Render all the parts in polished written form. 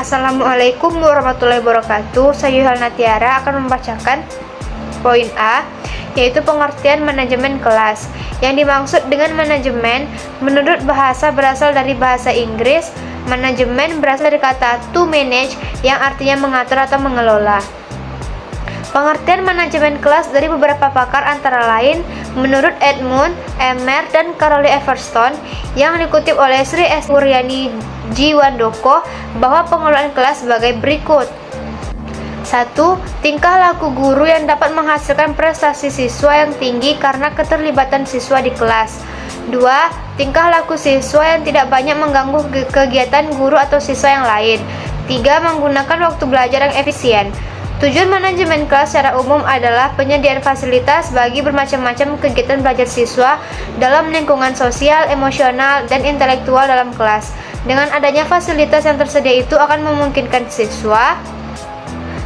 Assalamualaikum warahmatullahi wabarakatuh. Saya Yohana Tiara akan membacakan poin A, yaitu pengertian manajemen kelas. Yang dimaksud dengan manajemen menurut bahasa berasal dari bahasa Inggris. Manajemen berasal dari kata to manage yang artinya mengatur atau mengelola. Pengertian manajemen kelas dari beberapa pakar antara lain menurut Edmund Emer dan Carole Everston yang dikutip oleh Sri S. Wuryani Jiwandoko bahwa pengelolaan kelas sebagai berikut. 1. Tingkah laku guru yang dapat menghasilkan prestasi siswa yang tinggi karena keterlibatan siswa di kelas. 2. Tingkah laku siswa yang tidak banyak mengganggu kegiatan guru atau siswa yang lain. 3. Menggunakan waktu belajar yang efisien. Tujuan manajemen kelas secara umum adalah penyediaan fasilitas bagi bermacam-macam kegiatan belajar siswa dalam lingkungan sosial, emosional, dan intelektual dalam kelas. Dengan adanya fasilitas yang tersedia itu akan memungkinkan siswa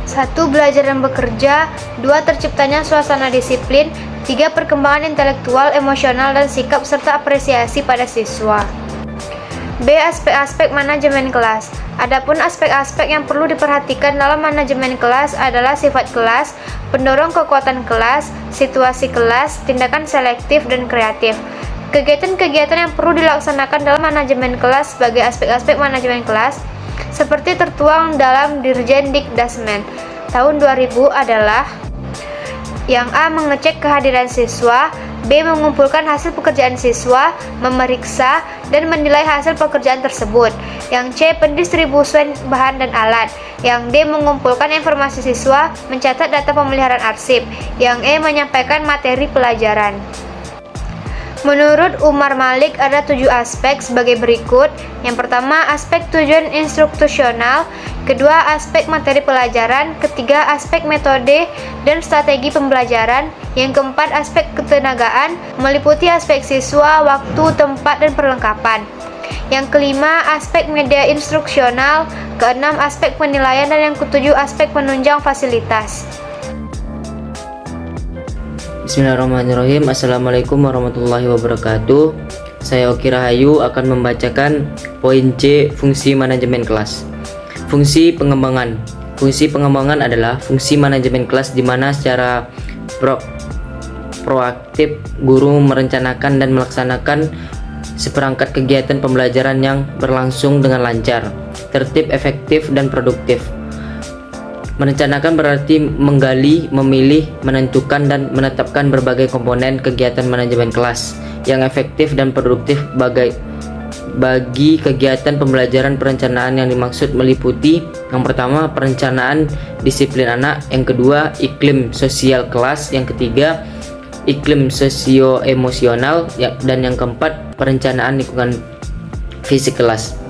1. Belajar dan bekerja. 2. Terciptanya suasana disiplin. 3. Perkembangan intelektual, emosional, dan sikap serta apresiasi pada siswa. B. Aspek-aspek manajemen kelas. Adapun aspek-aspek yang perlu diperhatikan dalam manajemen kelas adalah sifat kelas, pendorong kekuatan kelas, situasi kelas, tindakan selektif dan kreatif. Kegiatan-kegiatan yang perlu dilaksanakan dalam manajemen kelas sebagai aspek-aspek manajemen kelas seperti tertuang dalam Dirjen Dikdasmen tahun 2000 adalah yang A. Mengecek kehadiran siswa, B. Mengumpulkan hasil pekerjaan siswa, memeriksa, dan menilai hasil pekerjaan tersebut. Yang C. Pendistribusian bahan dan alat. Yang D. Mengumpulkan informasi siswa, mencatat data pemeliharaan arsip. Yang E. Menyampaikan materi pelajaran. Menurut Umar Malik ada 7 aspek sebagai berikut. Yang pertama, aspek tujuan instruksional. Kedua, aspek materi pelajaran. Ketiga, aspek metode dan strategi pembelajaran. Yang keempat, aspek ketenagaan, meliputi aspek siswa, waktu, tempat, dan perlengkapan. Yang kelima, aspek media instruksional. Keenam, aspek penilaian. Dan yang ketujuh, aspek penunjang fasilitas. Bismillahirrahmanirrahim. Assalamualaikum warahmatullahi wabarakatuh. Saya Oki Rahayu akan membacakan poin C, fungsi manajemen kelas. Fungsi pengembangan. Fungsi pengembangan adalah fungsi manajemen kelas di mana secara proaktif guru merencanakan dan melaksanakan seperangkat kegiatan pembelajaran yang berlangsung dengan lancar, tertib, efektif, dan produktif. Merencanakan berarti menggali, memilih, menentukan, dan menetapkan berbagai komponen kegiatan manajemen kelas yang efektif dan produktif bagi kegiatan pembelajaran. Perencanaan yang dimaksud meliputi yang pertama, perencanaan disiplin anak. Yang kedua, iklim sosial kelas. Yang ketiga, iklim sosio-emosional. Dan yang keempat, perencanaan lingkungan fisik kelas.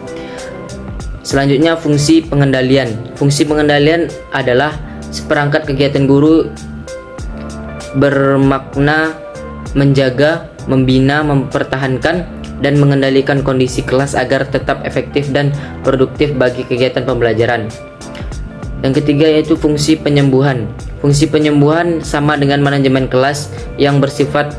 Selanjutnya, fungsi pengendalian. Fungsi pengendalian adalah seperangkat kegiatan guru bermakna menjaga, membina, mempertahankan, dan mengendalikan kondisi kelas agar tetap efektif dan produktif bagi kegiatan pembelajaran. Yang ketiga yaitu fungsi penyembuhan. Fungsi penyembuhan sama dengan manajemen kelas yang bersifat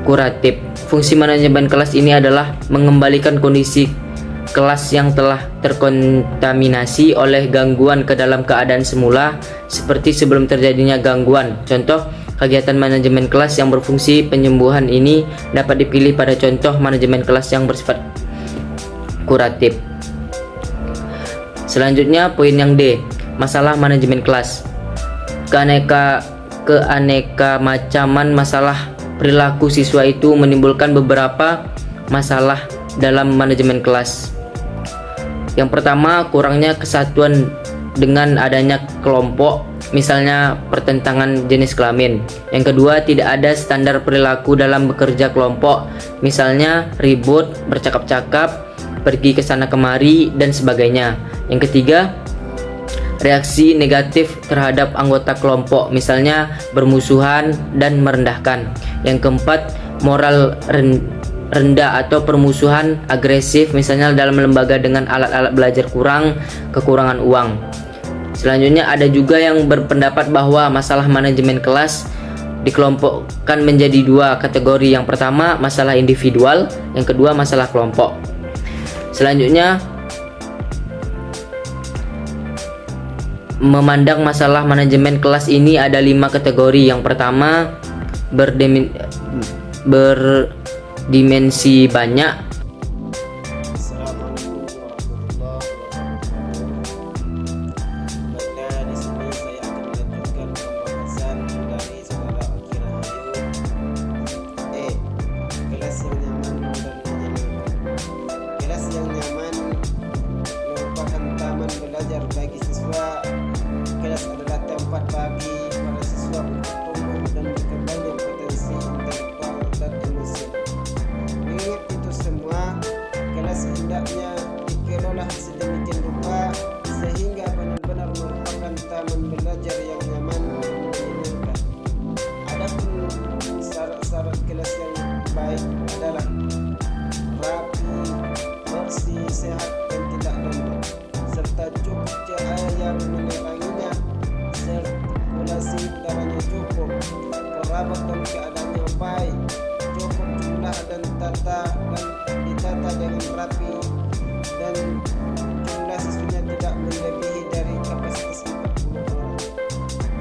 kuratif. Fungsi manajemen kelas ini adalah mengembalikan kondisi kelas yang telah terkontaminasi oleh gangguan ke dalam keadaan semula seperti sebelum terjadinya gangguan. Contoh kegiatan manajemen kelas yang berfungsi penyembuhan ini dapat dipilih pada contoh manajemen kelas yang bersifat kuratif. Selanjutnya poin yang D, masalah manajemen kelas. Keaneka-macaman masalah perilaku siswa itu menimbulkan beberapa masalah dalam manajemen kelas. Yang pertama, kurangnya kesatuan dengan adanya kelompok, misalnya pertentangan jenis kelamin. Yang kedua, tidak ada standar perilaku dalam bekerja kelompok, misalnya ribut, bercakap-cakap, pergi ke sana kemari, dan sebagainya. Yang ketiga, reaksi negatif terhadap anggota kelompok, misalnya bermusuhan dan merendahkan. Yang keempat, moral rendah atau permusuhan agresif, misalnya dalam lembaga dengan alat-alat belajar kurang, kekurangan uang. Selanjutnya ada juga yang berpendapat bahwa masalah manajemen kelas dikelompokkan menjadi 2 kategori. Yang pertama masalah individual, yang kedua masalah kelompok. Selanjutnya memandang masalah manajemen kelas ini ada 5 kategori. Yang pertama, berdimensi banyak. Assalamualaikum warahmatullahi wabarakatuh. Baiklah, di sini saya akan melanjutkan pembahasan dari saudara Akira Hayu. Kelas yang nyaman dan menyenangkan. Kelas yang nyaman merupakan taman belajar bagi siswa. Kelas adalah tempat bagi para siswa untuk tumbuh dan berkembangnya potensi intelektual dan emosi. Mengingat itu semua, kelas hendaknya dikelola sedemikian rupa sehingga benar-benar merupakan taman belajar yang nyaman dan menyenangkan. Adapun syarat-syarat kelas yang baik adalah rapi, bersih, sehat dan tidak lembab, serta cukup cahaya yang meneranginya, sirkulasi udaranya cukup, perawat dan keadaannya baik, cukup jumlah dan ditata dengan rapi, dan jumlah siswanya tidak melebihi dari kapasitas 40 orang.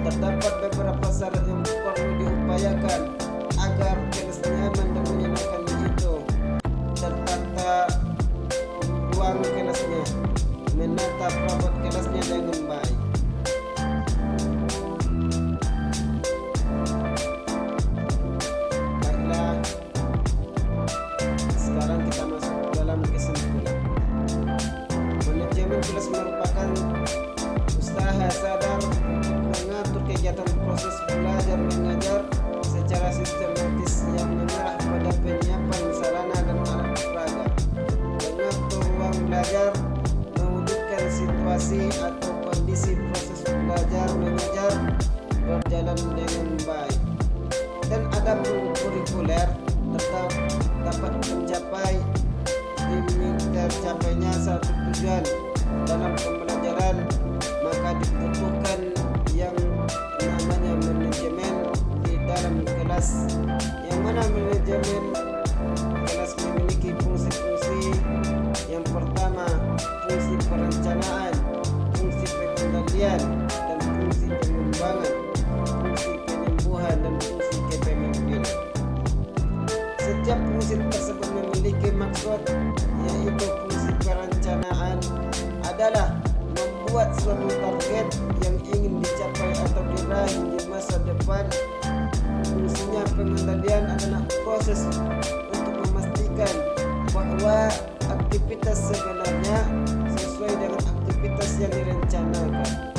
Terdapat beberapa syarat yang perlu diupayakan agar kelas nyaman dan menyenangkan, yaitu tertata ruang kelasnya, menata perawat kelasnya dengan baik. Baiklah, sekarang kita masuk dalam kesimpulan. Manajemen kelas merupakan usaha sadar untuk mengatur kegiatan proses belajar mengajar secara sistematis yang mengarah pada penyiapan sarana dan alat peraga, mengatur ruang belajar, mewujudkan situasi atau kondisi proses belajar mengajar berjalan dengan baik, dan adapun kurikuler tetap dapat mencapai demi tercapainya satu tujuan dalam pembelajaran, maka dibutuhkan yang namanya manajemen di dalam kelas, yang mana manajemen kelas memiliki fungsi-fungsi. Yang pertama, fungsi perencanaan, fungsi pengendalian, dan fungsi pengembangan, fungsi penyembuhan, dan fungsi kepemimpinan. Setiap fungsi tersebut memiliki maksud, yaitu fungsi perencanaan adalah membuat suatu target yang ingin dicapai atau diraih di masa depan. Fungsinya pengendalian adalah proses untuk memastikan bahwa aktivitas sebenarnya sesuai dengan aktivitas yang direncanakan.